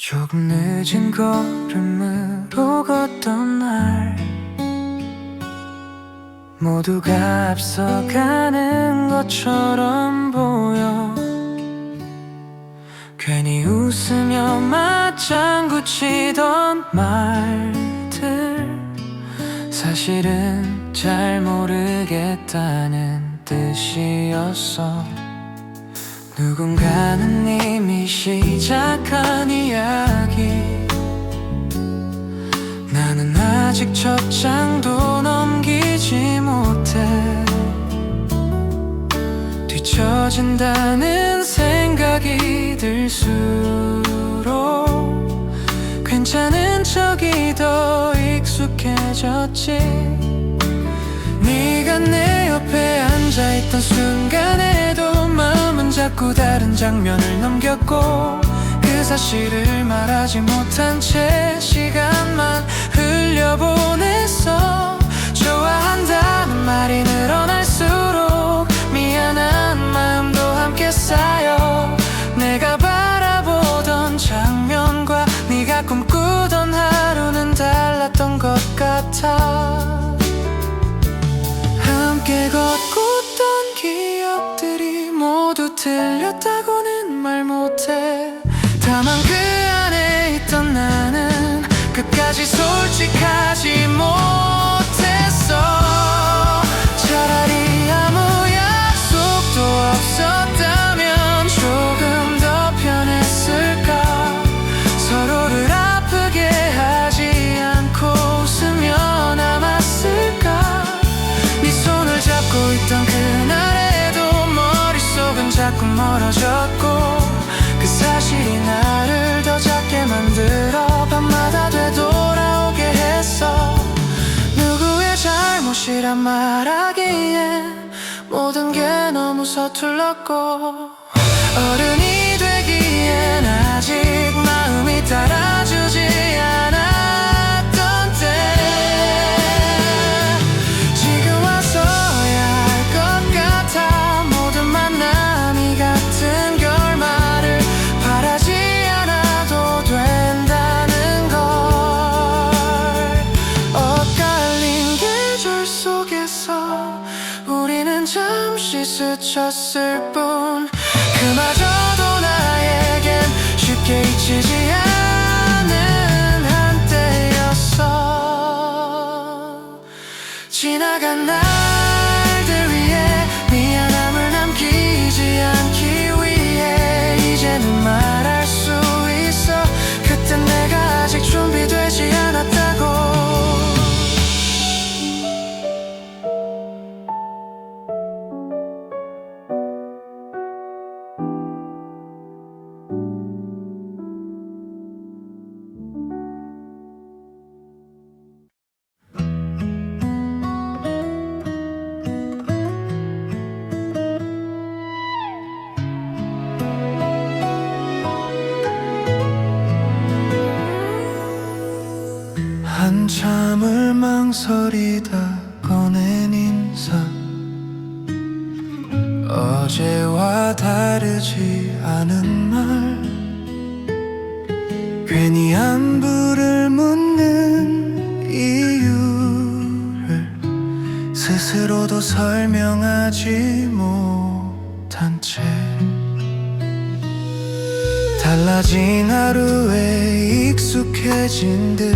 조금 늦은 걸음으로 걷던 날 모두가 앞서가는 것처럼 보여. 괜히 웃으며 맞장구 치던 말들 사실은 잘 모르겠다는 뜻이었어. 누군가는 이미 시작한 이야기, 나는 아직 첫 장도 넘기지 못해. 뒤처진다는 생각이 들수록 괜찮은 척이 더 익숙해졌지. 네가 내 옆에 앉아있던 순간에도 마음은 자꾸 다른 장면을 넘겼고, 그 사실을 말하지 못한 채 시간만 흘려보냈어. 좋아한다는 말이 늘어날수록 미안한 마음도 함께 쌓여. 내가 바라보던 장면과 네가 꿈꾸던 하루는 달랐던 것 같아. 함께 걷고던 기억들이 모두 틀렸다고는 말 못해. 다만 그 안에 있던 나는 끝까지 솔직하지 못했어. 차라리 아무 약속도 없었다면 조금 더 편했을까. 서로를 아프게 하지 않고 웃으며 남았을까. 네 손을 잡고 있던 그날에도 머릿속은 자꾸 멀어졌고, 그 사실이 나를 더 작게 만들어 밤마다 되돌아오게 했어. 누구의 잘못이란 말하기엔 모든 게 너무 서툴렀고, 어른이 되기엔 아직 마음이 따라주지 않았던 때. 지금 와서야 할 것 같아. 모든 만남이 같은 결말을 바라지 않아도 된다는 걸. 엇갈린 계절 속에서 우리는 잠시 스쳤을 뿐, 그마저도 나에겐 쉽게 잊히지 않은 한때였어. 지나간 날들 위해 미안함을 남기지 않기 위해 이제는 말할 수 있어. 그땐 내가 아직 준비되지 않았다고. 한참을 망설이다 꺼낸 인사, 어제와 다르지 않은 말. 괜히 안부를 묻는 이유를 스스로도 설명하지 못한 채 달라진 하루에 익숙해진 듯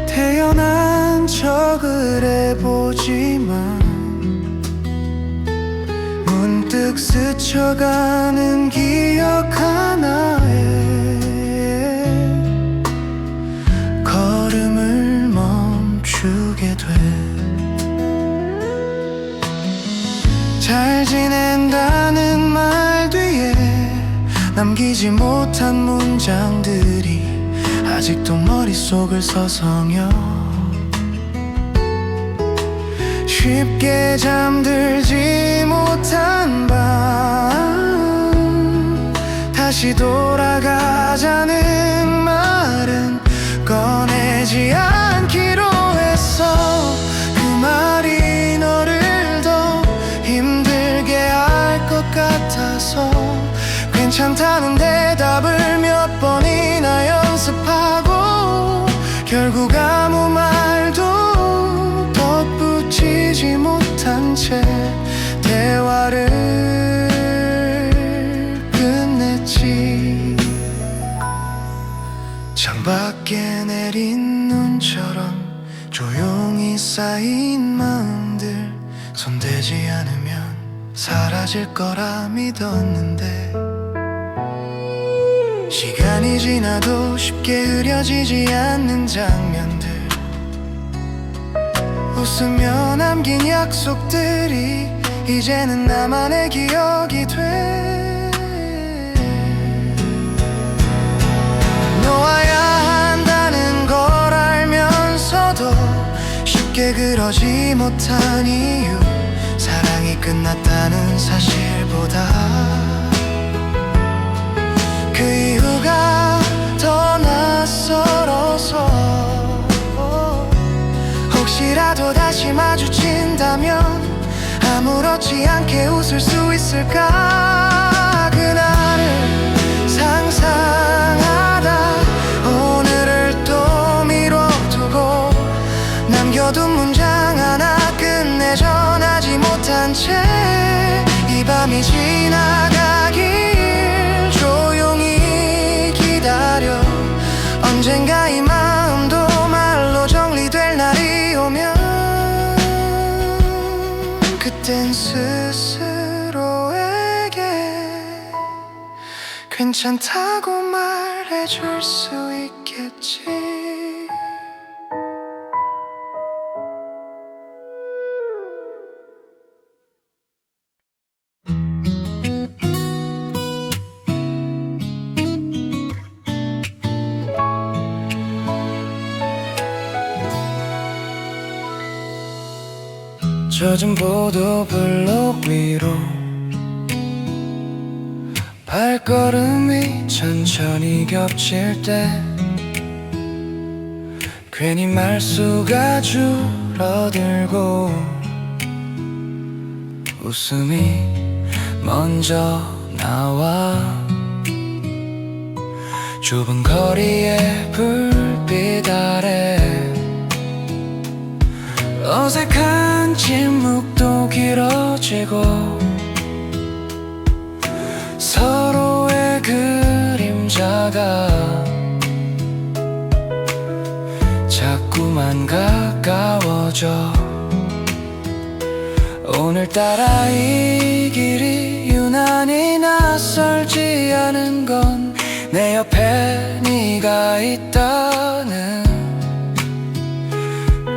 태어난 척을 해보지만 문득 스쳐가는 기억 하나에 걸음을 멈추게 돼. 잘 지낸다는 말 뒤에 남기지 못한 문장들이 아직도 머릿속을 서성여. 쉽게 잠들지 못한 밤, 다시 돌아가자는 말은 꺼내지 않기로 했어. 그 말이 너를 더 힘들게 할 것 같아서 괜찮다는 대답을 몇 번이나 연습하고 결국 아무 말도 덧붙이지 못한 채 대화를 끝냈지. 창밖에 내린 눈처럼 조용히 쌓인 마음들 손대지 않으면 사라질 거라 믿었는데 시간이 지나도 쉽게 흐려지지 않는 장면들 웃으며 남긴 약속들이 이제는 나만의 기억이 돼. 놓아야 한다는 걸 알면서도 쉽게 그러지 못한 이유 사랑이 끝났다는 사실보다 그 이유가 더 낯설어서 혹시라도 다시 마주친다면 아무렇지 않게 웃을 수 있을까. 그날을 상상하다 오늘을 또 미뤄두고 남겨둔 문장 하나 끝내 전하지 못한 채 이 밤이 지나가길 조용히 기다려 언젠가 이 마음도 말로 정리될 날이 오면 그땐 스스로에게 괜찮다고 말해줄 수 있겠지. 젖은 보도블록 위로 발걸음이 천천히 겹칠 때 괜히 말수가 줄어들고 웃음이 먼저 나와 좁은 거리의 불빛 아래 어색한 침묵도 길어지고 서로의 그림자가 자꾸만 가까워져. 오늘따라 이 길이 유난히 낯설지 않은 건 내 옆에 네가 있다는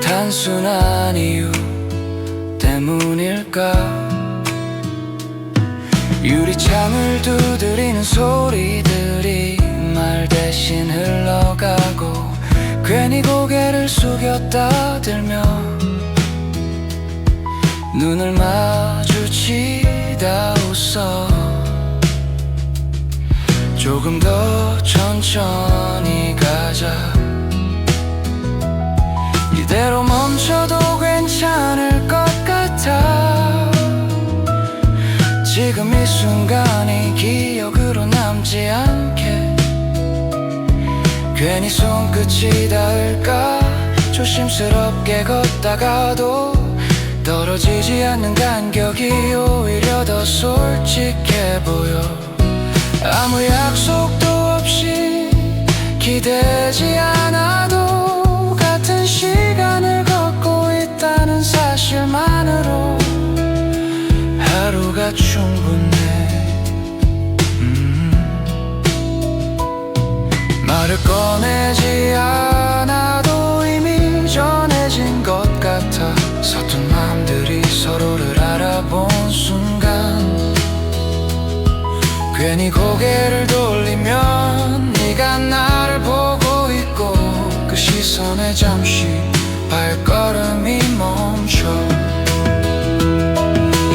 단순한 이유 때문일까. 유리창을 두드리는 소리들이 말 대신 흘러가고 괜히 고개를 숙였다 들며 눈을 마주치다 웃어. 조금 더 천천히 가자. 이대로 멈춰도 괜찮을 것 같아. 지금 이 순간이 기억으로 남지 않게 괜히 손끝이 닿을까. 조심스럽게 걷다가도 떨어지지 않는 간격이 오히려 더 솔직해 보여. 아무 약속도 없이 기대지 않아도 같은 시간을 걷고 있다는 사실만으로 하루가 충분해. 말을 꺼내지 않아도 이미 전해진 것 같아. 서툰 마음들이 서로를 알아본 순간 괜히 고개를 돌리면 네가 나를 보고 있고 그 시선에 잠시 발걸음이 멈춰.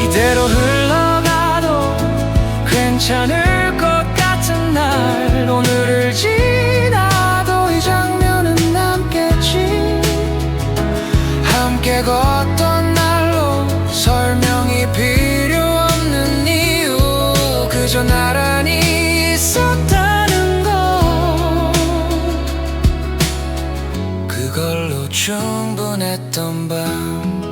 이대로 흘러가도 괜찮을 것 같은 날 오늘을 지나도 이 장면은 남겠지. 함께 걷던 날로 설명이 필요 없는 이유 그저 나란히 했던 밤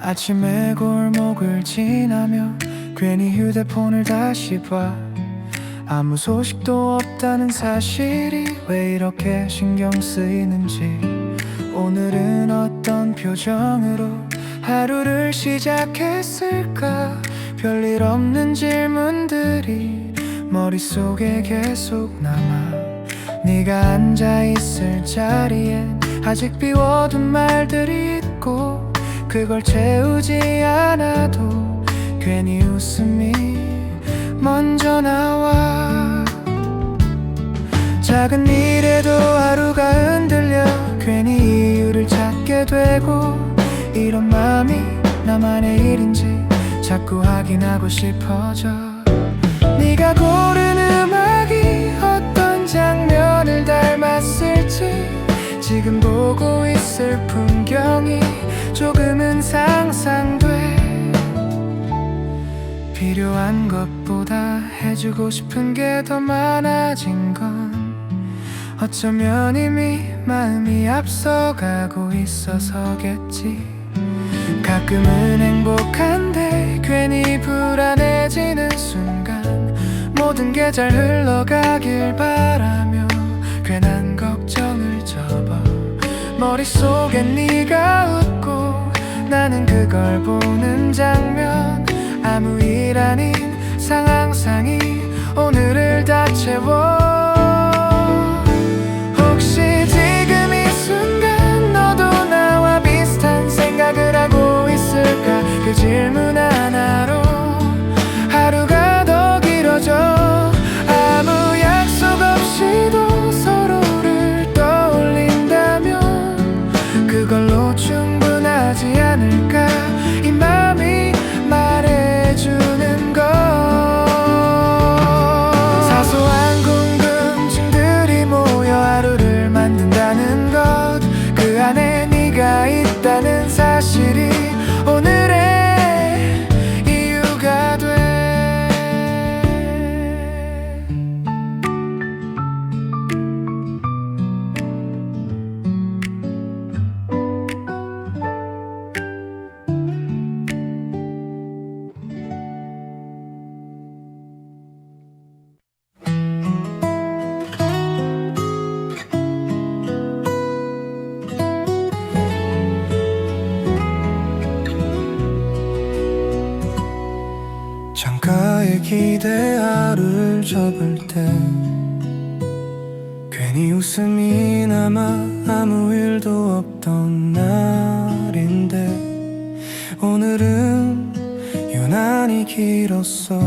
아침에 골목을 지나며 괜히 휴대폰을 다시 봐. 아무 소식도 없다는 사실이 왜 이렇게 신경 쓰이는지, 오늘은 어떤 표정으로 하루를 시작했을까. 별일 없는 질문들이 머릿속에 계속 남아. 네가 앉아있을 자리엔 아직 비워둔 말들이 있고, 그걸 채우지 않아도 괜히 웃음이 먼저 나와. 작은 일에도 하루가 흔들려 괜히 이유를 찾게 되고, 이런 마음이 나만의 일인지 자꾸 확인하고 싶어져. 네가 고른 음악이 어떤 장면을 닮았을지, 지금 보고 있을 풍경이 조금은 상상돼. 필요한 것보다 해주고 싶은 게 더 많아진 건 어쩌면 이미 마음이 앞서가고 있어서겠지. 가끔은 행복한데 괜히 불안해지는 순간, 모든 게 잘 흘러가길 바라며 괜한 걱정을 접어. 머릿속엔 네가 웃고 나는 그걸 보는 장면, 아무 일 아닌 상황상이 오늘을 다 채워. 혹시 지금 이 순간 너도 나와 비슷한 생각을 하고 있을까. 그 질문 하나로 하루가 더 길어져. 아무 약속 없이도 서로를 떠올린다면 그걸로 충분하지 않을까. 이 맘이 말해주는 것. 사소한 궁금증들이 모여 하루를 만든다는 것, 그 안에 네가 있다는 사실이 오늘의 이유가 돼. 창가에 기대 하루를 접을 때 괜히 웃음이 남아. 아무 일도 없던 날인데 오늘은 유난히 길었어.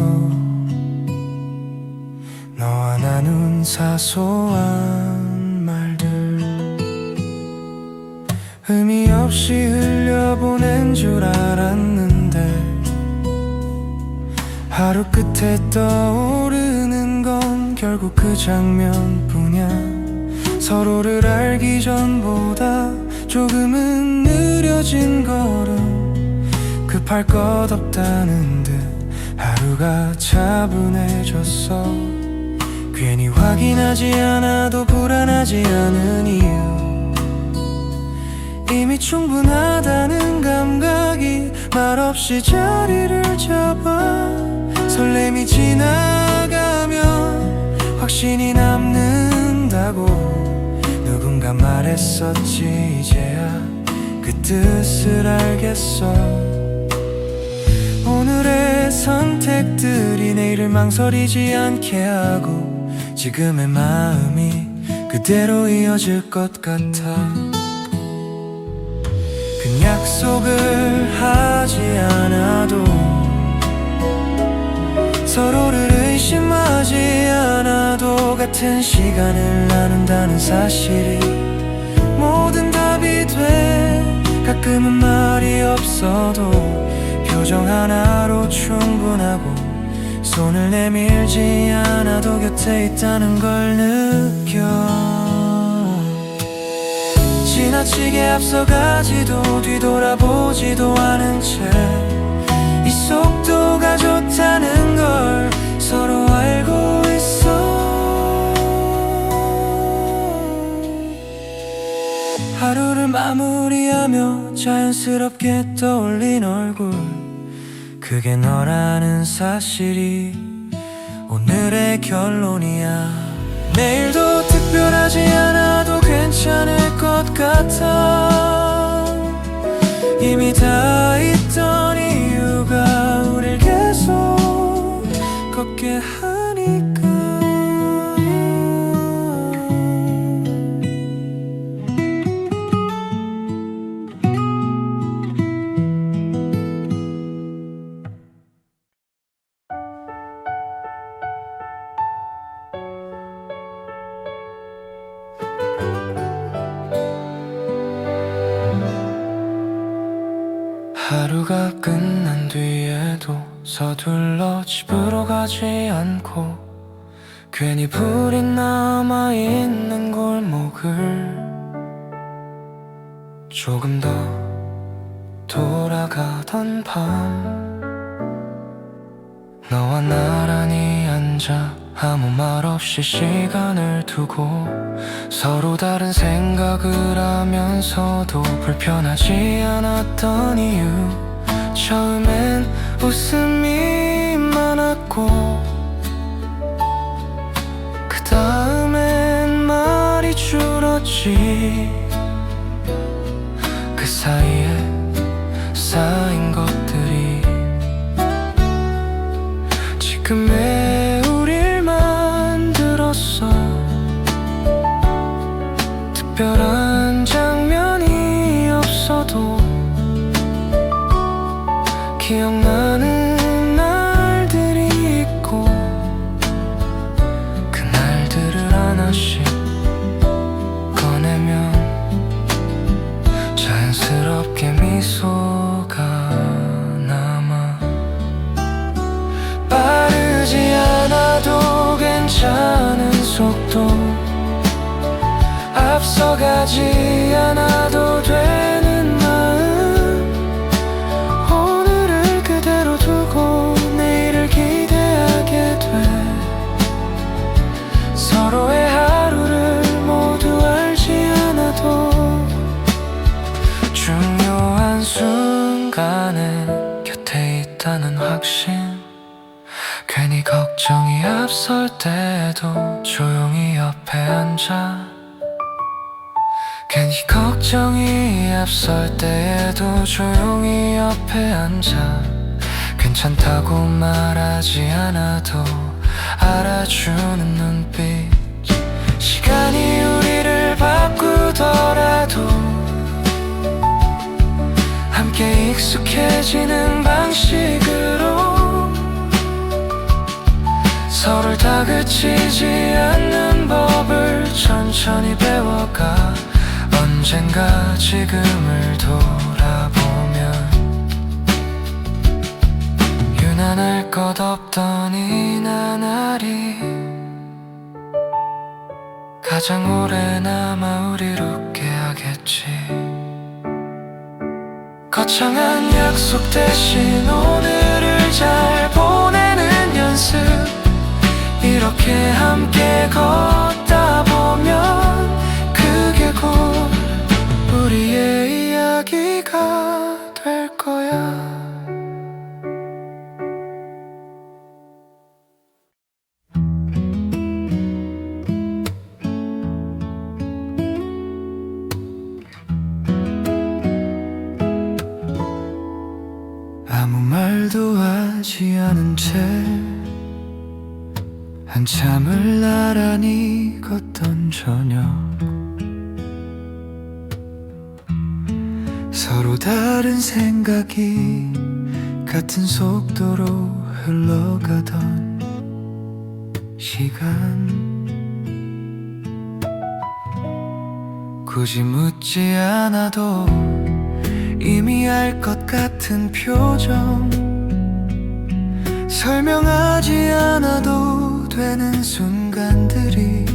너와 나눈 사소한 말들, 의미 없이 흘려보낸 줄 알았는데 하루 끝에 떠오르는 건 결국 그 장면뿐이야. 서로를 알기 전보다 조금은 느려진 걸음, 급할 것 없다는 듯 하루가 차분해졌어. 괜히 확인하지 않아도 불안하지 않은 이유, 이미 충분하다는 감각이 말없이 자리를 잡아. 설렘이 지나가면 확신이 남는다고 누군가 말했었지. 이제야 그 뜻을 알겠어. 오늘의 선택들이 내일을 망설이지 않게 하고, 지금의 마음이 그대로 이어질 것 같아. 큰 약속을 하지 않아도 서로 같은 시간을 나눈다는 사실이 모든 답이 돼. 가끔은 말이 없어도 표정 하나로 충분하고 손을 내밀지 않아도 곁에 있다는 걸 느껴. 지나치게 앞서가지도 뒤돌아보지도 않은 채 이 속도가 좋다는 걸 서로 알고 있어. 하루를 마무리하며 자연스럽게 떠올린 얼굴, 그게 너라는 사실이 오늘의 결론이야. 내일도 특별하지 않아도 괜찮을 것 같아. 이미 다 있던 이유가 우릴 계속 걷게 하니까. 하루가 끝난 뒤에도 서둘러 집으로 가지 않고 괜히 불이 남아있는 골목을 조금 더 돌아가던 밤, 너와 나란히 앉아 아무 말 없이 시간을 두고 서로 다른 생각을 하면서도 불편하지 않았던 이유, 처음엔 웃음이 많았고 그 다음엔 말이 줄었지. 그 사이에 쌓인 것들이 지금의 우릴 만들었어. 특별한 장면이 없어도 기억나는 날들이 있고 그 날들을 하나씩 꺼내면 자연스럽게 미소가 남아. 빠르지 않아도 괜찮은 속도, 앞서가지 않아도 되는 마음, 오늘을 그대로 두고 내일을 기대하게 돼. 서로의 하루를 모두 알지 않아도 중요한 순간에 곁에 있다는 확신, 괜히 걱정이 앞설 때에도 조용히 옆에 앉아. 괜히 걱정이 앞설 때에도 조용히 옆에 앉아. 괜찮다고 말하지 않아도 알아주는 눈빛, 시간이 우리를 바꾸더라도 함께 익숙해지는 방식으로 서로를 다그치지 않는 법을 천천히 배워가. 언젠가 지금을 돌아보면 유난할 것 없던 이 나날이 가장 오래 남아 우릴 웃게 하겠지. 거창한 약속 대신 오늘을 잘 보내는 연습, 이렇게 함께 걷다 보면 그게 곧 우리의 이야기가 될 거야. 아무 말도 하지 않은 채 한참을 나란히 걷던 저녁, 서로 다른 생각이 같은 속도로 흘러가던 시간, 굳이 묻지 않아도 이미 알 것 같은 표정, 설명하지 않아도 되는 순간들이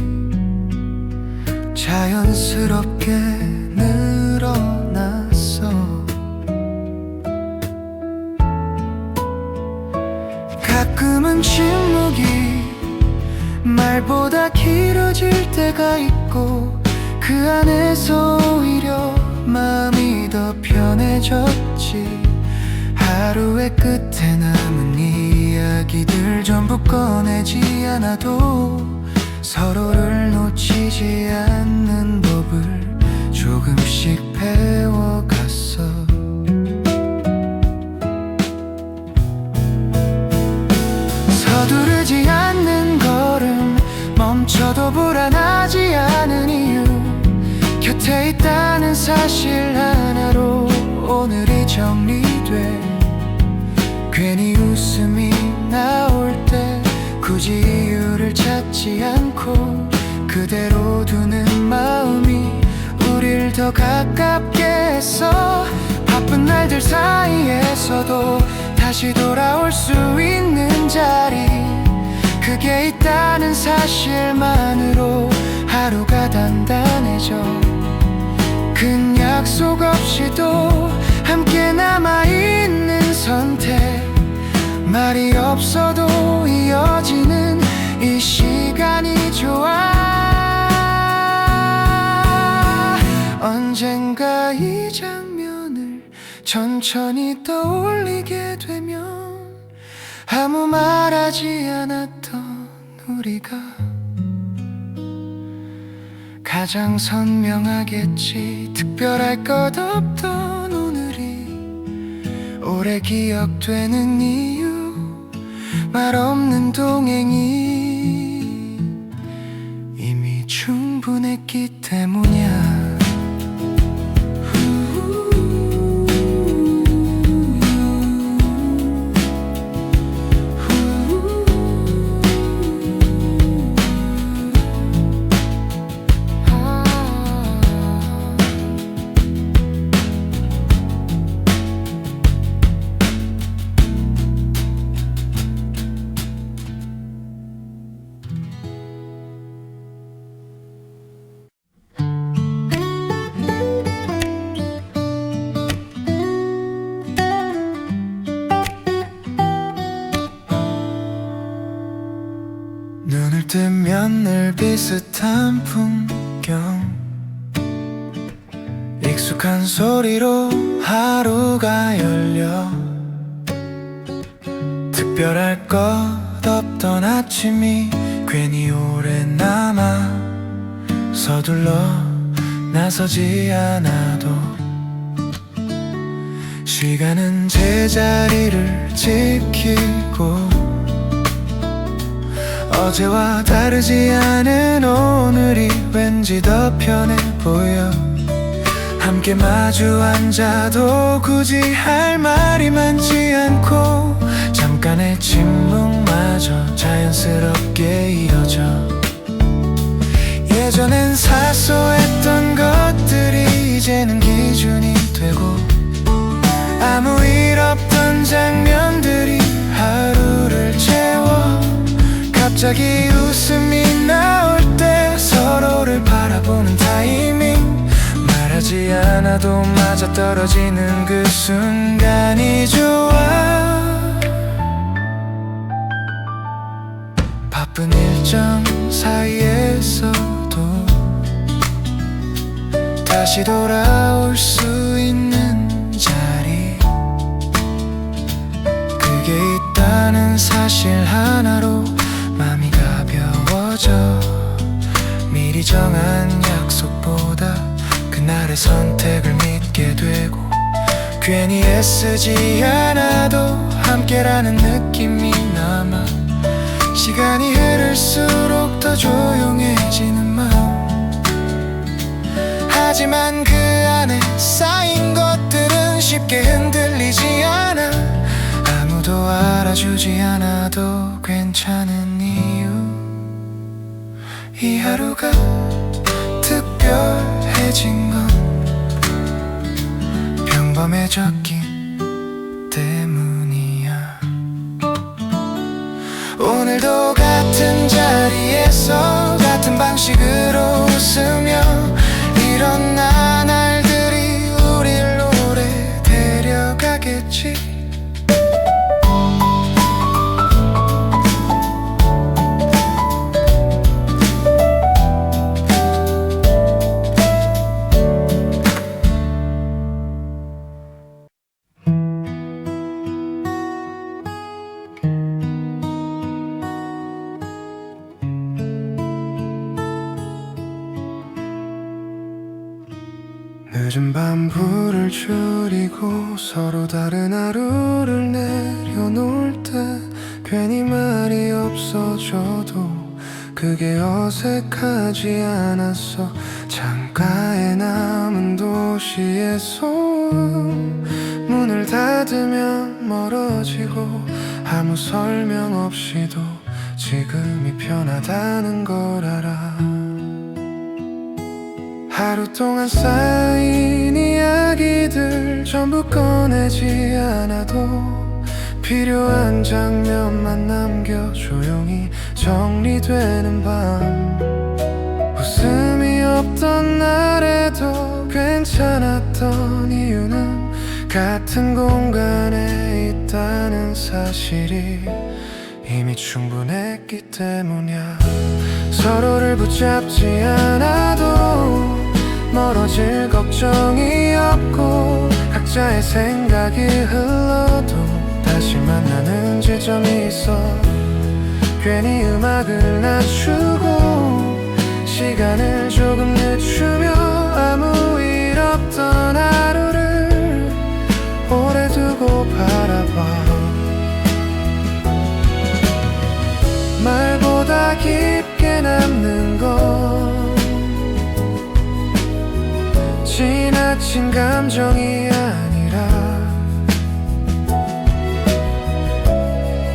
자연스럽게 늘어났어. 가끔은 침묵이 말보다 길어질 때가 있고, 그 안에서 오히려 마음이 더 편해졌지. 하루의 끝에 남은 이야기들 전부 꺼내지 않아도 서로를 놓치지 않는 법을 조금씩 배워갔어. 서두르지 않는 걸음, 멈춰도 불안하지 않은 이유, 곁에 있다는 사실 하나로 오늘이 정리돼. 괜히 웃음이 나올 때 굳이 이유를 찾지 않고 그대로 두는 마음이 우릴 더 가깝게 했어. 바쁜 날들 사이에서도 다시 돌아올 수 있는 자리, 그게 있다는 사실만으로 하루가 단단해져. 큰 약속 없이도 함께 남아있는 선택, 말이 없어도 이어지는 이 시간이 좋아. 언젠가 이 장면을 천천히 떠올리게 되면 아무 말하지 않았던 우리가 가장 선명하겠지. 특별할 것 없던 오늘이 오래 기억되는 이유, 말 없는 동행이 이미 충분했기 때문이야. 눈을 뜨면 늘 비슷한 풍경, 익숙한 소리로 하루가 열려. 특별할 것 없던 아침이 괜히 오래 남아. 서둘러 나서지 않아도 시간은 제자리를 지키고, 어제와 다르지 않은 오늘이 왠지 더 편해 보여. 함께 마주 앉아도 굳이 할 말이 많지 않고, 잠깐의 침묵마저 자연스럽게 이어져. 예전엔 사소했던 것들이 이제는 기준이 되고, 아무 일 없던 장면들이 하루를 채워. 갑자기 웃음이 나올 때 서로를 바라보는 타이밍, 말하지 않아도 맞아떨어지는 그 순간이 좋아. 바쁜 일정 사이에서도 다시 돌아올 수 있는 자리, 그게 있다는 사실 하나로 마음이 가벼워져. 미리 정한 약속보다 그날의 선택을 믿게 되고, 괜히 애쓰지 않아도 함께라는 느낌이 남아. 시간이 흐를수록 더 조용해지는 마음, 하지만 그 안에 쌓인 것들은 쉽게 흔들리지 않아. 아무도 알아주지 않아도 괜찮은 이유, 이 하루가 특별해지는 익숙해진 건 평범해졌기 때문이야. 오늘도 같은 자리에서 같은 방식으로 웃으며 일어나 날들이 우릴 오래 데려가겠지. 늦은 밤 불을 줄이고 서로 다른 하루를 내려놓을 때 괜히 말이 없어져도 그게 어색하지 않았어. 창가에 남은 도시의 소음, 문을 닫으면 멀어지고 아무 설명 없이도 지금이 편하다는 걸 알아. 하루 동안 쌓인 이야기들 전부 꺼내지 않아도 필요한 장면만 남겨 조용히 정리되는 밤. 웃음이 없던 날에도 괜찮았던 이유는 같은 공간에 있다는 사실이 이미 충분했기 때문이야. 서로를 붙잡지 않아도 멀어질 걱정이 없고 각자의 생각이 흘러도 다시 만나는 지점이 있어. 괜히 음악을 낮추고 시간을 조금 늦추며 아무 일 없던 하루를 오래 두고 바라봐. 말보다 깊게 남는 건 지나친 감정이 아니라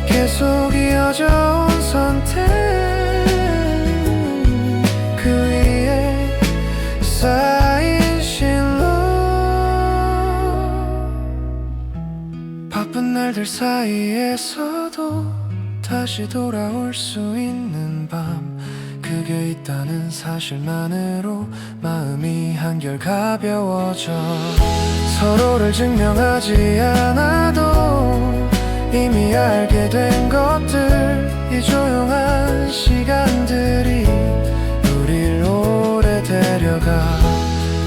계속 이어져온 선택, 그 위에 쌓인 실로. 바쁜 날들 사이에서도 다시 돌아올 수 있는 밤, 그게 있다는 사실만으로 마음이 한결 가벼워져. 서로를 증명하지 않아도 이미 알게 된 것들, 이 조용한 시간들이 우릴 오래 데려가.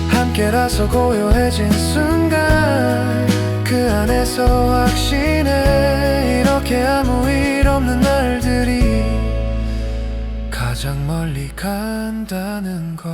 함께라서 고요해진 순간 그 안에서 확신해. 이렇게 아무 일 없는 날들이 가장 멀리 간다는 걸.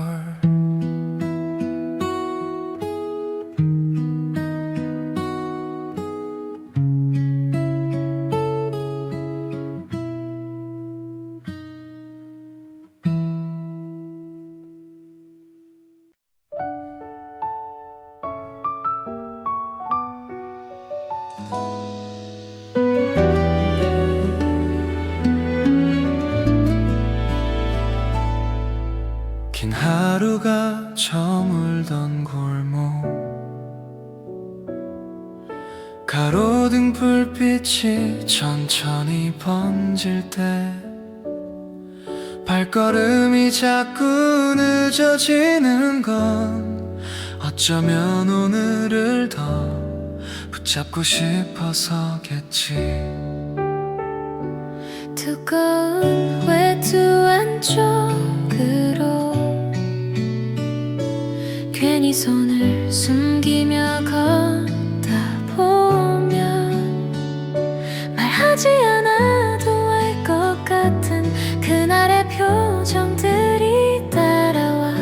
긴 하루가 저물던 골목, 가로등 불빛이 천천히 번질 때 발걸음이 자꾸 늦어지는 건 어쩌면 오늘을 더 붙잡고 싶어서겠지. 두꺼운 외투 안쪽으로 괜히 손을 숨기며 걷다 보면 말하지 않아도 알 것 같은 그날의 표정들이 따라와.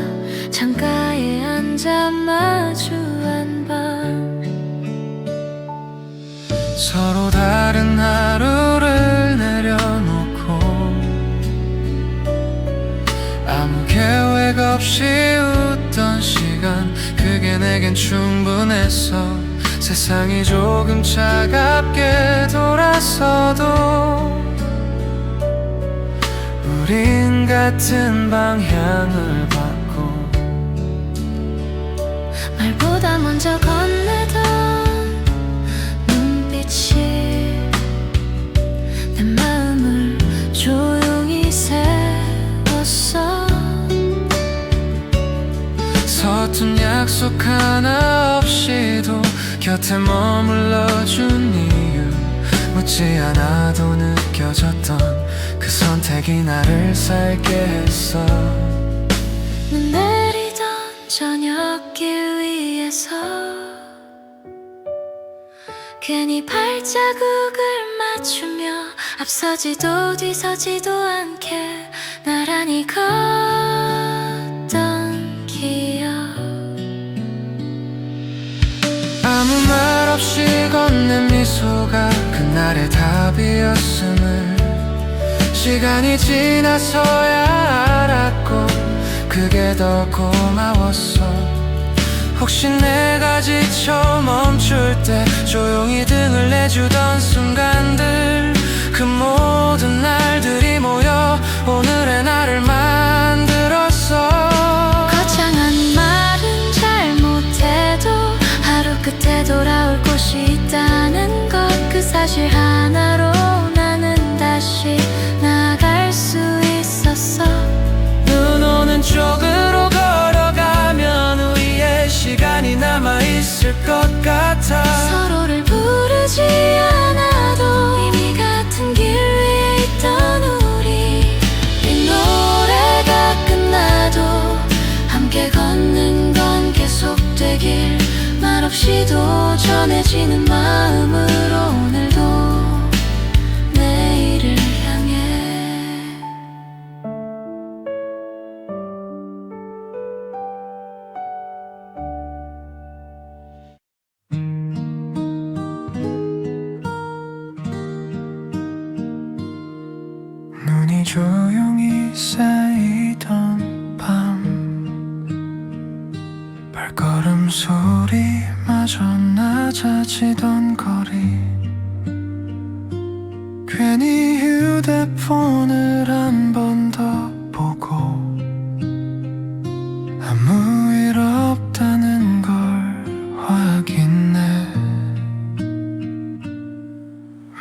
창가에 앉아 마주한 밤, 서로 다른 하루를 내려놓고 아무 계획 없이 웃던 시간, 그게 내겐 충분했어. 세상이 조금 차갑게 돌아서도 우린 같은 방향을 받고 말보다 먼저 건네던 눈빛이 내 마음을 조용히 세웠어. 서툰 약속 하나 없이도 곁에 머물러준 이유, 묻지 않아도 느껴졌던 그 선택이 나를 살게 했어. 눈 내리던 저녁길 위에서 괜히 발자국을 맞추며 앞서지도 뒤서지도 않게 나란히 걷던 기억. 아무 말 없이 건넨 미소가 그날의 답이었음을 시간이 지나서야 알았고, 그게 더 고마웠어. 혹시 내가 지쳐 멈출 때 조용히 등을 내주던 순간들, 그 모든 날들이 모여 오늘의 나를 만들었어. 거창한 말은 잘 못해도 하루 끝에 돌아올 곳이 있다는 것, 그 사실 하나로 나는 다시 나아갈 수 있었어. 눈 오는 쪽으로 걸어가면 우리의 시간이 남아있을 것 같아. 서로를 부르지 않아도 이미 같은 길 위에 있던 우리, 이 노래가 끝나도 함께 걷는 건 계속되길, 말없이도 전해지는 마음으로 오늘도 내일을 향해. 눈이 조용히 쌓이던 밤, 발걸음 소리마저 낮아지던 거리, 괜히 휴대폰을 한 번 더 보고 아무 일 없다는 걸 확인해.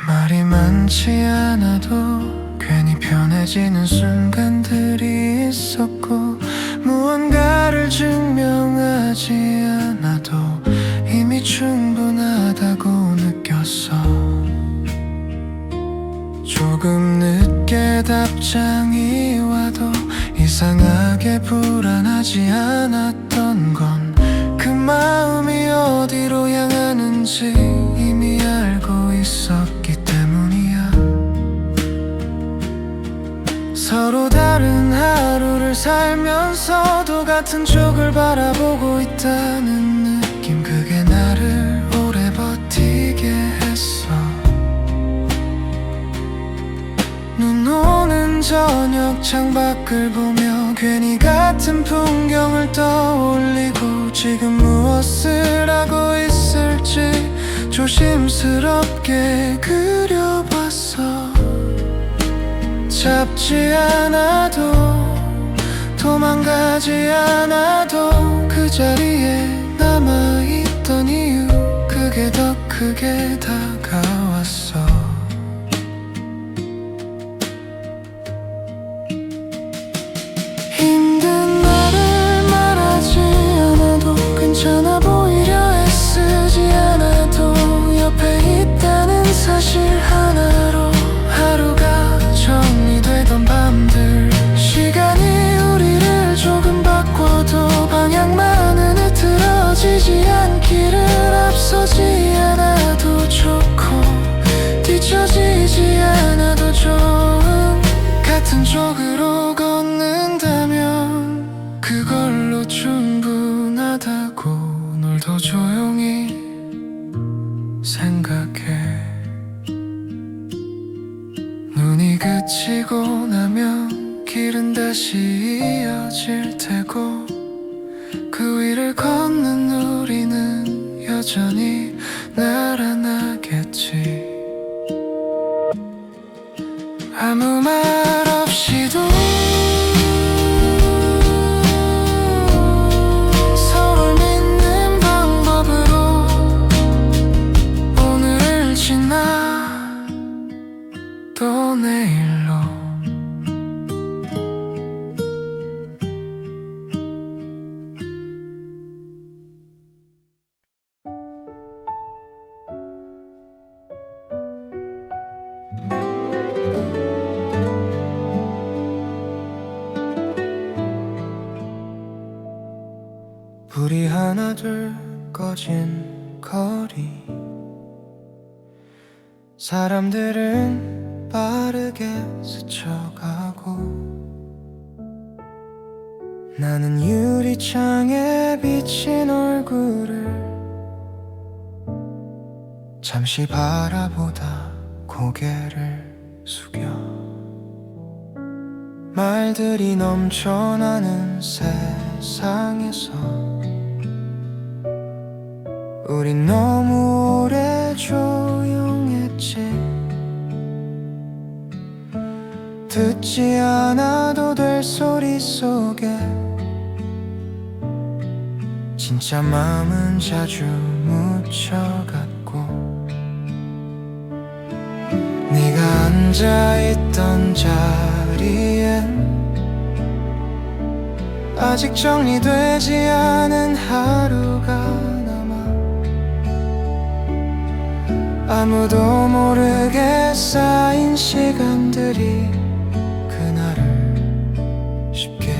말이 많지 않아도 괜히 편해지는 순간들이 있었고, 무언가를 증명하지 않아도 이미 충분하다고 느꼈어. 조금 늦게 답장이 와도 이상하게 불안하지 않았던 건 그 마음이 어디로 향하는지 이미 알고 있었기 때문이야. 서로 다른 하루를 살면서도 같은 쪽을 바라보고 있다는 느낌, 그게 나를 오래 버티게 했어. 눈 오는 저녁 창밖을 보며 괜히 같은 풍경을 떠올리고, 지금 무엇을 하고 있을지 조심스럽게 그려봤어. 잡지 않아도 도망가지 않아도 그 자리에 남아있던 이유, 그게 더 크게 다가왔어. 힘든 말을 말하지 않아도 괜찮아 보이려 애쓰지 않아도 옆에 있다는 사실 하나로 하루가 정리되던 밤들, 시간이 우리를 조금 바꿔도 방향만은 흐트러지지 않기를, 앞서지 않아도 좋고 뒤처지지 않아도 좋은 같은 쪽으로 걷는다면 그걸로 충분하다고 널 더 조용히 생각해. 눈이 그치고 나면 길은 다시 이어질 테고, 그 위를 걷는 우리는 여전히 날아나겠지. 아무 말 없이도 서로를 믿는 하나둘 꺼진 거리, 사람들은 빠르게 스쳐가고 나는 유리창에 비친 얼굴을 잠시 바라보다 고개를 숙여 말들이 넘쳐나는 세상에서 우린 너무 오래 조용했지. 듣지 않아도 될 소리 속에 진짜 마음은 자주 묻혀갔고 네가 앉아있던 자리엔 아직 정리되지 않은 하루가 남아 아무도 모르게 쌓인 시간들이 그날을 쉽게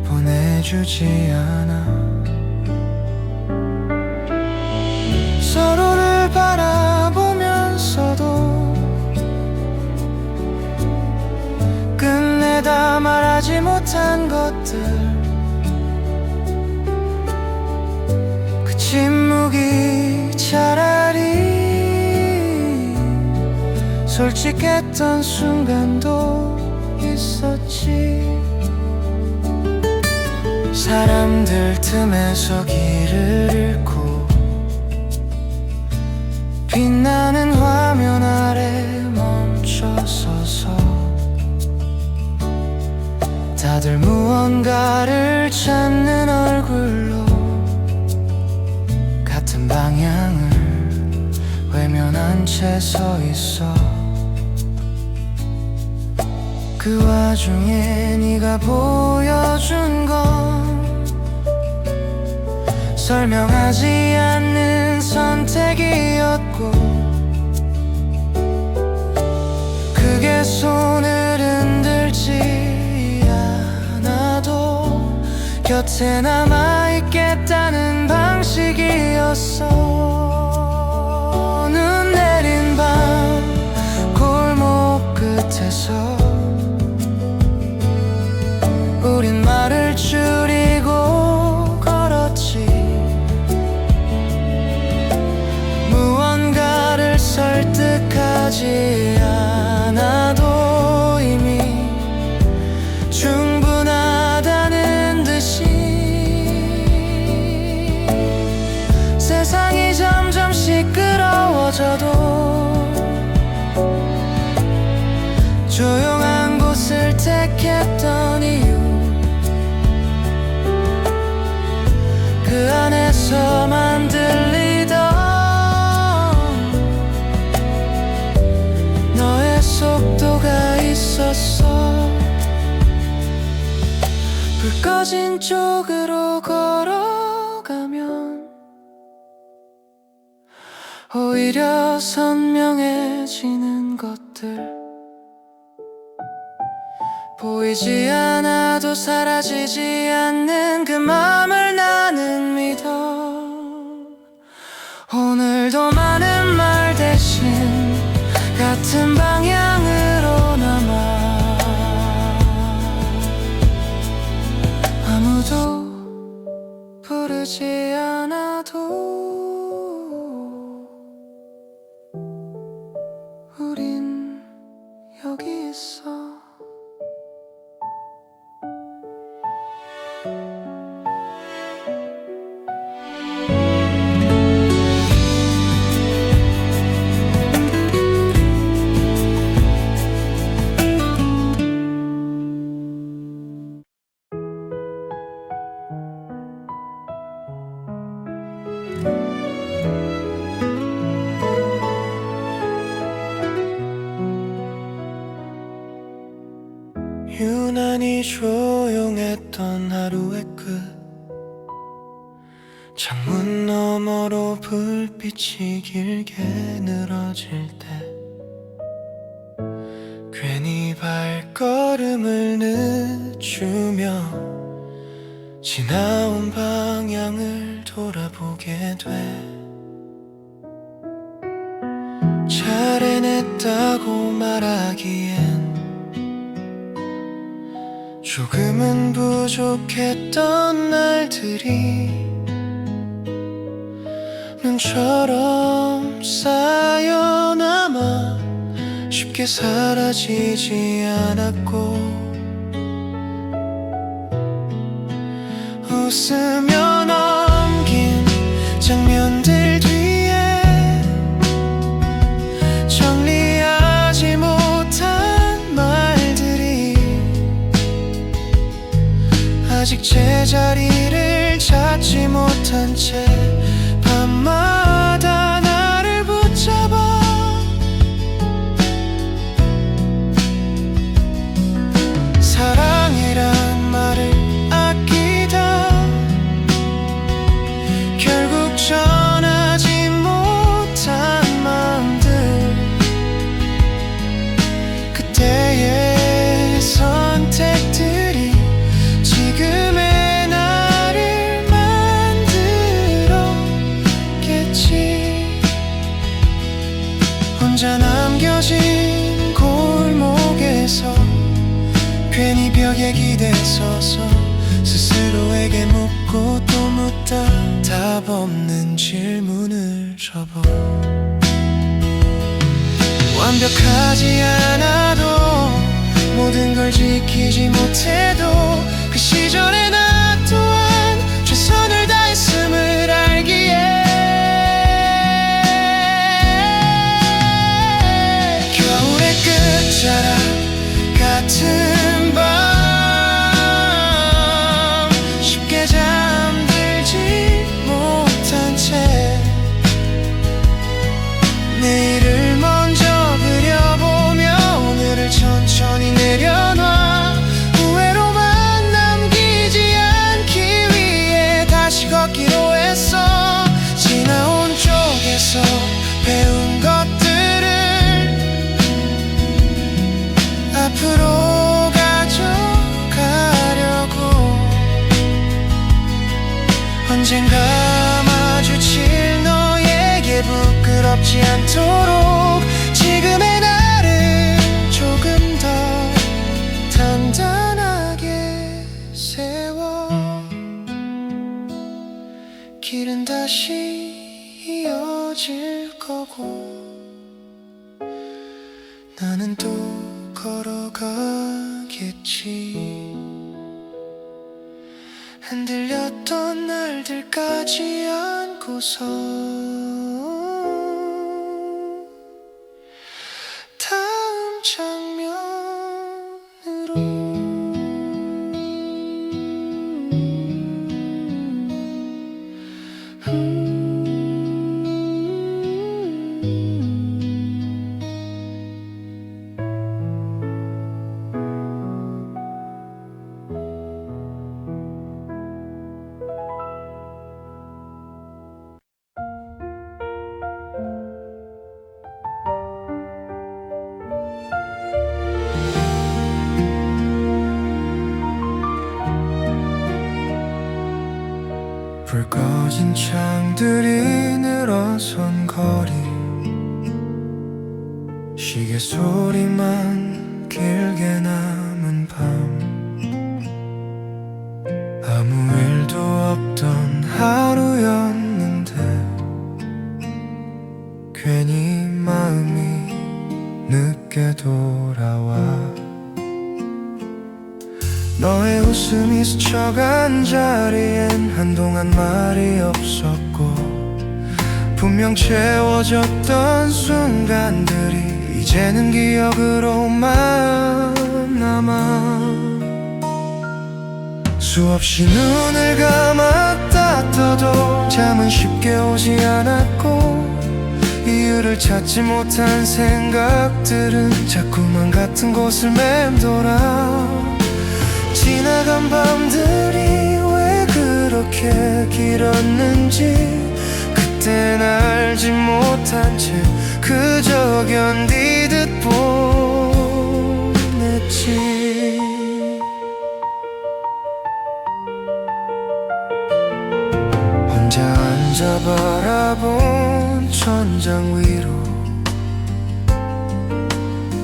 보내주지 않아. 서로를 바라보면서도 끝내 다 말하지 못한 것들, 그 침묵이 차라리 솔직했던 순간도 있었지. 사람들 틈에서 길을 잃고 빛나는 화면 아래 멈춰서서 다들 무언가를 찾는 얼굴로 같은 방향을 외면한 채 서 있어. 그 와중에 네가 보여준 건 설명하지 않는 선택이었고 그게 손을 흔들지 않아도 곁에 남아있겠다는 방식이었어. 눈 내린 밤 골목 끝에서 우린 말을 줄이고 걸었지. 무언가를 설득하지 않아도 이미 충분하다는 듯이 세상이 점점 시끄러워져도 조용한 곳을 택했던 이유, 그 안에서만 들리던 너의 속도가 있었어. 불 꺼진 쪽으로 걸어가면 오히려 선명해지는 것들, 보이지 않아도 사라지지 않는 그 맘을 나는 믿어. 오늘도 많은 말 대신 같은 방향으로 남아 아무도 부르지 않아도 우린 여기 있어. 유난히 조용했던 하루의 끝, 창문 너머로 불빛이 길게 늘어질 때 괜히 발걸음을 늦추며 지나온 방향을 돌아보게 돼. 잘 해냈다고 말하기엔 조금은 부족했던 날들이 눈처럼 쌓여남아 쉽게 사라지지 않았고, 웃으며 넘긴 장면들 뒤에 정리하지 못한 말들이 아직 제자리를 찾지 못한 채 밤마다 나를 붙잡아. 사랑이란 말을 아끼다 결국 전하지 못한 마음들, 그때의 선택들이 지금의 나를 만들었겠지. 혼자 남겨진 골목에서 괜히 벽에 기대서서 스스로에게 묻고 또 묻다 답 없는 질문을 접어. 완벽하지 않아도 모든 걸 지키지 못해도 그 시절에 나 또한 최선을 다했음을 알기에 겨울의 끝자락 같은 밤 쉽게 잠들지 못한 채 내일을 먼저 그려보며 오늘을 천천히 내려놔. 후회로만 남기지 않기 위해 다시 걷기로 했어. 지나온 쪽에서 배운 것들을 앞으로 가져가려고. 언젠가 마주칠 너에게 부끄럽지 않도록 지금의 나를 조금 더 단단하게 세워. 길은 다시 이어질 거고 나는 또 걸어가겠지. 흔들렸던 날들까지 안고서 다음 장면으로. 불 꺼진 창들이 늘어선 거리, 시계 소리만 길게 남은 밤, 아무 일도 없던 하루였는데 괜히 마음이 늦게 돌아와. 너의 웃음이 스쳐간 자리엔 한동안 말이 없었고 분명 채워졌던 순간들이 이제는 기억으로만 남아. 수없이 눈을 감았다 떠도 잠은 쉽게 오지 않았고 이유를 찾지 못한 생각들은 자꾸만 같은 곳을 맴돌아. 지나간 밤들이 왜 그렇게 길었는지 그땐 알지 못한 채 그저 견디듯 보냈지. 바라본 천장 위로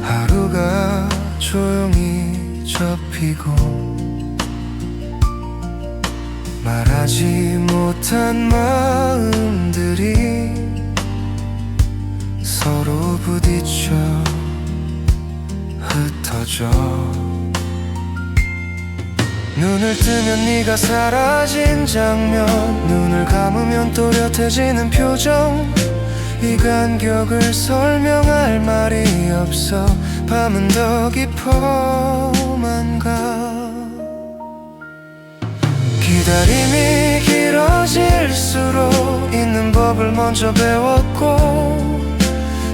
하루가 조용히 접히고 말하지 못한 마음들이 서로 부딪혀 흩어져 눈을 뜨면 네가 사라진 장면 눈을 감으면 또렷해지는 표정 이 간격을 설명할 말이 없어 밤은 더 깊어만 가 기다림이 길어질수록 있는 법을 먼저 배웠고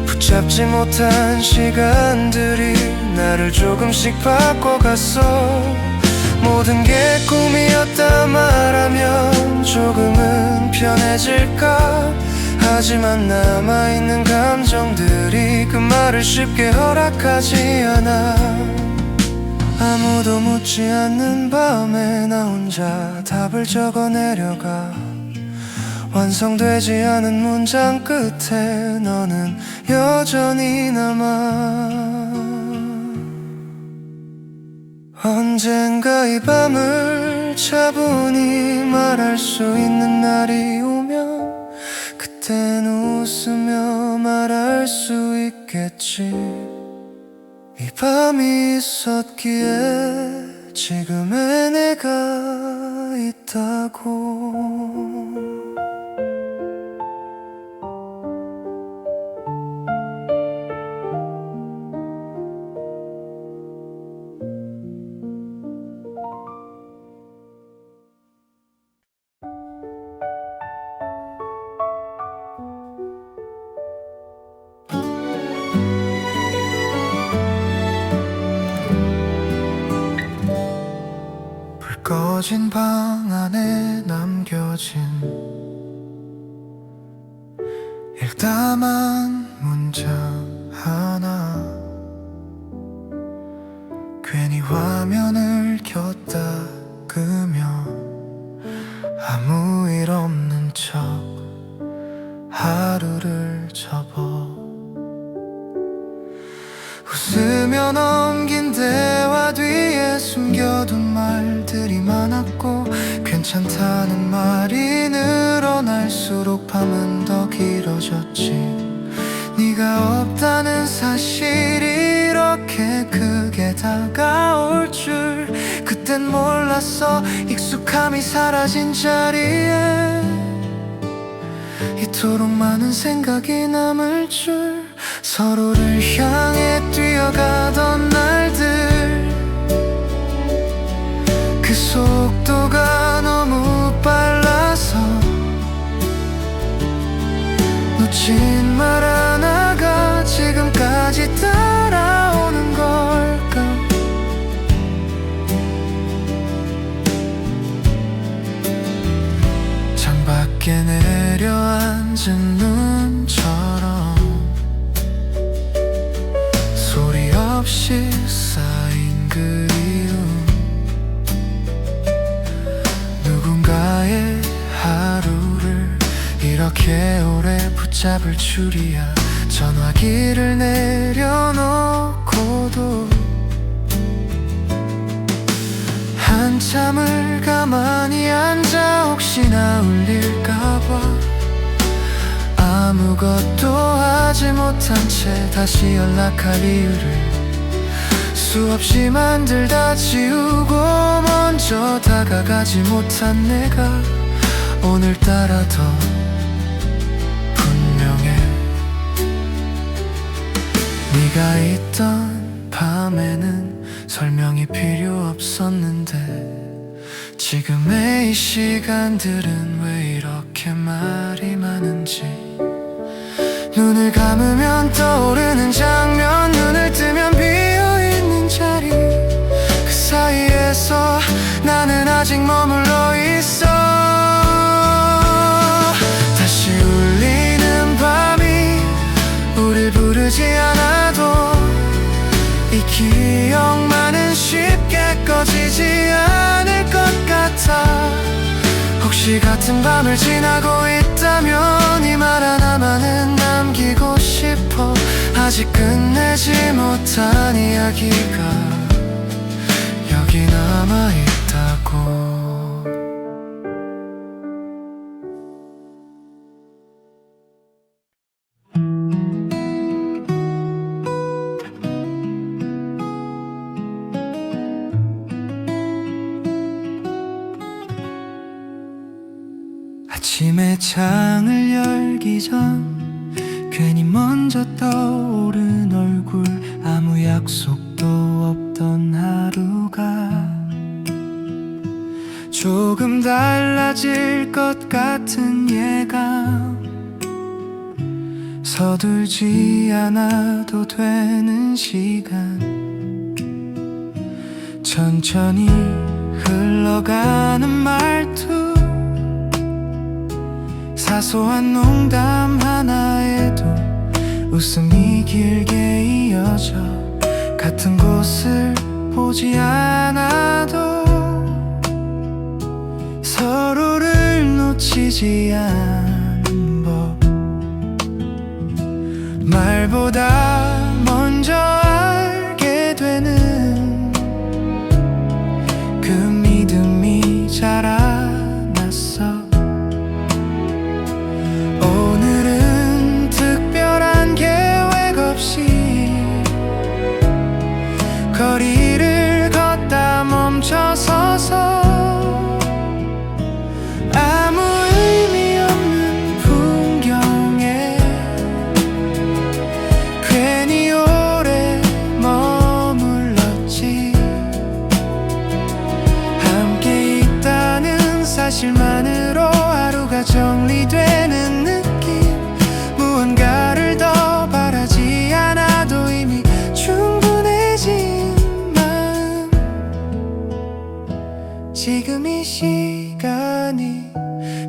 붙잡지 못한 시간들이 나를 조금씩 바꿔갔어 모든 게 꿈이었다 말하면 조금은 편해질까 하지만 남아있는 감정들이 그 말을 쉽게 허락하지 않아 아무도 묻지 않는 밤에 나 혼자 답을 적어 내려가 완성되지 않은 문장 끝에 너는 여전히 남아 언젠가 이 밤을 차분히 말할 수 있는 날이 오면 그땐 웃으며 말할 수 있겠지 이 밤이 있었기에 지금의 내가 있다고 꺼진 방 안에 남겨진 읽다만 문장 하나 괜히 화면을 켰다 끄며 아무 일 없는 척 하루를 접어 웃으며 넘긴 대화 뒤에 숨겨둔 말들이 많았고 괜찮다는 말이 늘어날수록 밤은 더 길어졌지 네가 없다는 사실이 이렇게 크게 다가올 줄 그땐 몰랐어 익숙함이 사라진 자리에 이토록 많은 생각이 남을 줄 서로를 향해 뛰어가던 날들 그 속도가 너무 빨라서 놓친 말 하나가 지금까지 따라오는 걸까 창밖에 내려앉은 눈처럼 소리 없이 쌓인 그리움 누군가의 하루를 이렇게 오래 붙잡을 줄이야 전화기를 내려놓고도 한참을 가만히 앉아 혹시나 울릴까봐 아무것도 하지 못한 채 다시 연락할 이유를 수없이 만들다 지우고 먼저 다가가지 못한 내가 오늘따라 더 분명해 네가 있던 밤에는 설명이 필요 없었는데 지금의 이 시간들은 왜 이렇게 말이 많은지 눈을 감으면 떠오르는 장면 눈을 뜨면 비어있는 자리 그 사이에서 나는 아직 머물러 있어 다시 울리는 밤이 우릴 부르지 않아도 이 기억만은 쉽게 꺼지지 않을 것 같아 혹시 같은 같은 밤을 지나고 있다면 이 말 하나만은 남기고 싶어. 아직 끝내지 못한 이야기가 여기 남아있다고. 아침에 창을 열기 전 괜히 먼저 떠오른 얼굴, 아무 약속도 없던 하루가 조금 달라질 것 같은 예감. 서둘지 않아도 되는 시간, 천천히 흘러가는 말투, 사소한 농담 하나에도 웃음이 길게 이어져. 같은 곳을 보지 않아도 서로를 놓치지 않는 법, 말보다 먼저 알게 되는 그 믿음이 자라났어. 오늘은 특별한 계획 없이 거리를 걷다 멈춰서서 아무 의미 없는 풍경에 괜히 오래 머물렀지. 함께 있다는 사실만으로 하루가 정리되는 느낌, 무언가를 더 바라지 않아도 이미 충분해진 마음. 지금 이 시간이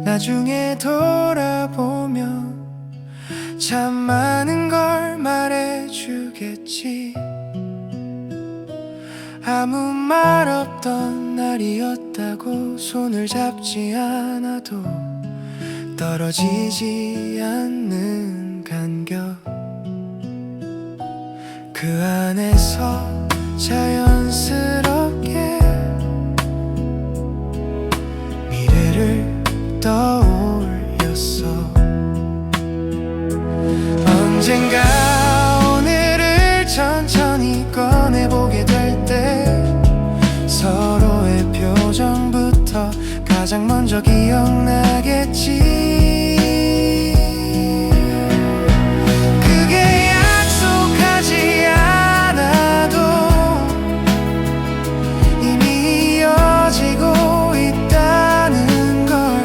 나중에 돌아보면 참 많은 걸 말해주겠지. 아무 말 없던 날이었다고 손을 잡지 않아도 떨어지지 않는 간격, 그 안에서 자연스럽게 미래를 떠올렸어. 언젠가 오늘을 천천히 꺼내보게 될 때 서로의 표정부터 가장 먼저 기억나겠지. 그게 약속하지 않아도 이미 이어지고 있다는 걸,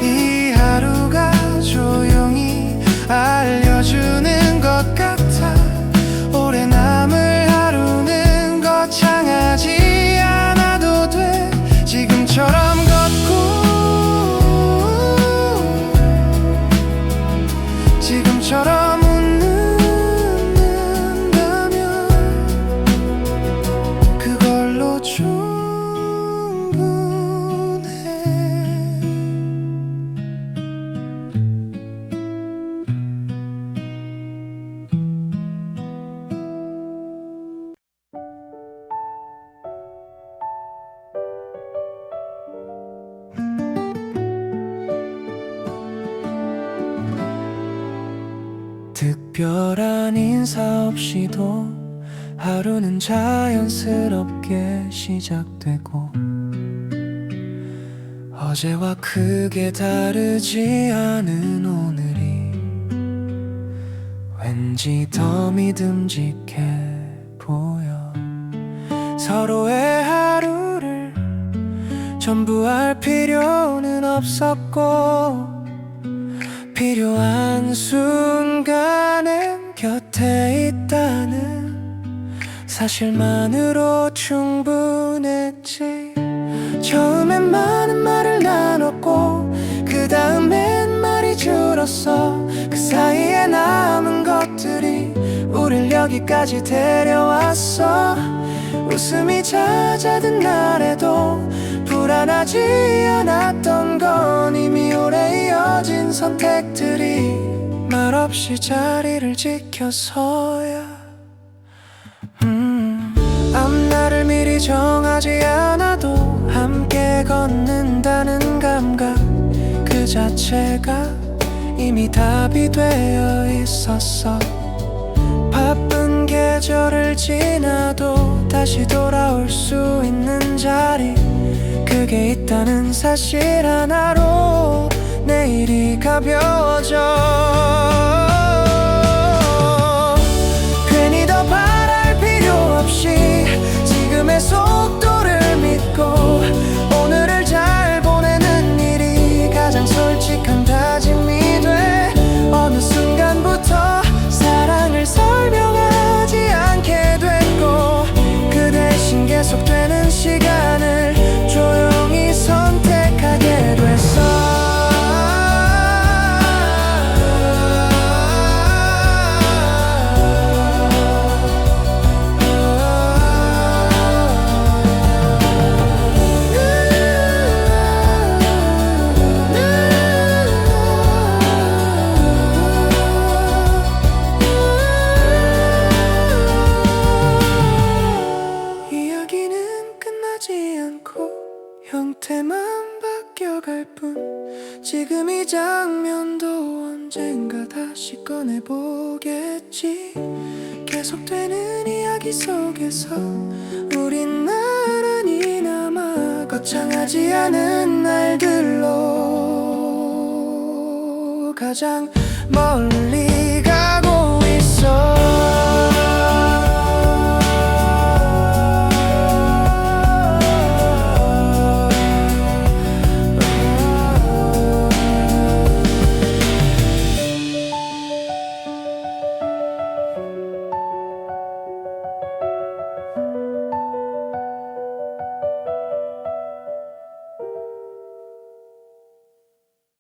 이 하루가 조용히 알려주는 것 같아. 오래 남을 하루는 거창하지 않아도 돼. 지금처럼 걷고 지금처럼 웃는다면 그걸로 충분해. 특별한 인사 없이도 하루는 자연스럽게 시작되고, 어제와 크게 다르지 않은 오늘이 왠지 더 믿음직해 보여. 서로의 하루를 전부 알 필요는 없었고, 필요한 순간엔 곁에 있다는 사실만으로 충분했지. 처음엔 많은 말을 나눴고 그 다음엔 말이 줄었어. 그 사이에 남은 것들이 우릴 여기까지 데려왔어. 웃음이 잦아든 날에도 불안하지 않았던 건 이미 오래 이어진 선택들이 말없이 자리를 지켜서야. 앞날을 미리 정하지 않아도 함께 걷는다는 감각 그 자체가 이미 답이 되어 있었어. 바쁜 계절을 지나도 다시 돌아올 수 있는 자리 그게 있다는 사실 하나로 내일이 가벼워져. 괜히 더 바랄 필요 없이 지금의 속도를 믿고 오늘을 잘 보내는 일이 가장 솔직한 다짐이 돼. 어느 순간부터 사랑을 설명하지 않게 됐고 그 대신 계속되는 시간을 조용히 선택하게 됐어. 형태만 바뀌어갈 뿐 지금 이 장면도 언젠가 다시 꺼내보겠지. 계속되는 이야기 속에서 우린 나란히 남아 거창하지 않은 날들로 가장 멀리